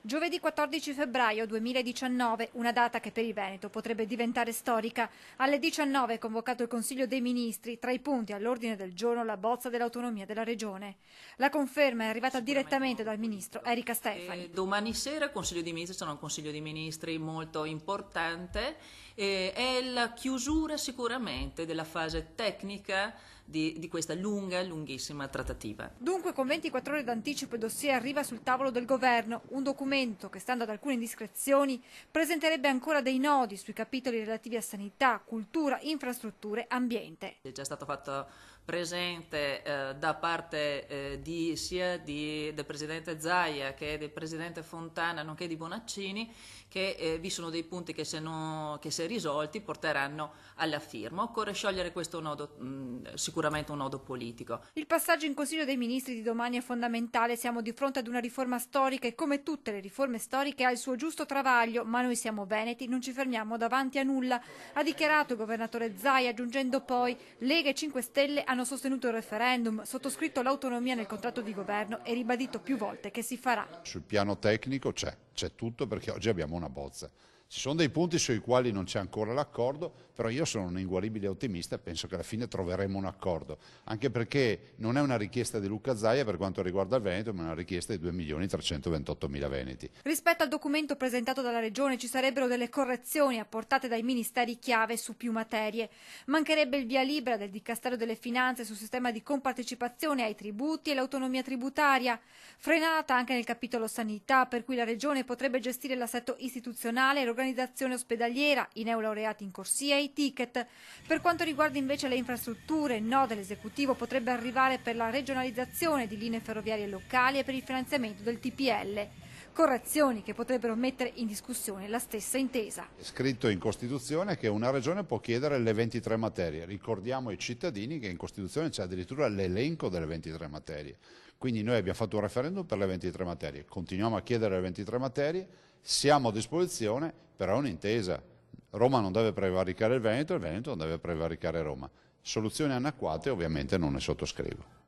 Giovedì 14 febbraio 2019, una data che per il Veneto potrebbe diventare storica. Alle 19 è convocato il Consiglio dei Ministri, tra i punti all'ordine del giorno la bozza dell'autonomia della Regione. La conferma è arrivata direttamente dal Ministro Erika Stefani. Domani sera il Consiglio dei Ministri sarà un Consiglio dei Ministri molto importante, è la chiusura sicuramente della fase tecnica di questa lunghissima trattativa. Dunque con 24 ore d'anticipo il dossier arriva sul tavolo del governo, un documento che, stando ad alcune indiscrezioni, presenterebbe ancora dei nodi sui capitoli relativi a sanità, cultura, infrastrutture, ambiente. È già stato fatto presente da parte sia del Presidente Zaia che del Presidente Fontana, nonché di Bonaccini, che vi sono dei punti che se risolti porteranno alla firma. Occorre sciogliere questo nodo, sicuramente un nodo politico. Il passaggio in Consiglio dei Ministri di domani è fondamentale, siamo di fronte ad una riforma storica e come tutte le riforme storiche ha il suo giusto travaglio, ma noi siamo veneti, non ci fermiamo davanti a nulla, ha dichiarato il governatore Zaia, aggiungendo poi: Lega e 5 Stelle hanno sostenuto il referendum, sottoscritto l'autonomia nel contratto di governo e ribadito più volte che si farà. Sul piano tecnico c'è tutto, perché oggi abbiamo una bozza. Ci sono dei punti sui quali non c'è ancora l'accordo, però io sono un inguaribile ottimista e penso che alla fine troveremo un accordo, anche perché non è una richiesta di Luca Zaia per quanto riguarda il Veneto, ma è una richiesta di 2.328.000 veneti. Rispetto al documento presentato dalla Regione ci sarebbero delle correzioni apportate dai ministeri chiave su più materie. Mancherebbe il via libera del Dicastero delle Finanze sul sistema di compartecipazione ai tributi e l'autonomia tributaria, frenata anche nel capitolo sanità, per cui la Regione potrebbe gestire l'assetto istituzionale e l'organizzazione ospedaliera, i neolaureati in corsia e i ticket. Per quanto riguarda invece le infrastrutture, il no dell'esecutivo potrebbe arrivare per la regionalizzazione di linee ferroviarie locali e per il finanziamento del TPL. Correzioni che potrebbero mettere in discussione la stessa intesa. È scritto in Costituzione che una regione può chiedere le 23 materie. Ricordiamo ai cittadini che in Costituzione c'è addirittura l'elenco delle 23 materie. Quindi noi abbiamo fatto un referendum per le 23 materie, continuiamo a chiedere le 23 materie, siamo a disposizione, però è un'intesa. Roma non deve prevaricare il Veneto non deve prevaricare Roma. Soluzioni anacquate ovviamente non ne sottoscrivo.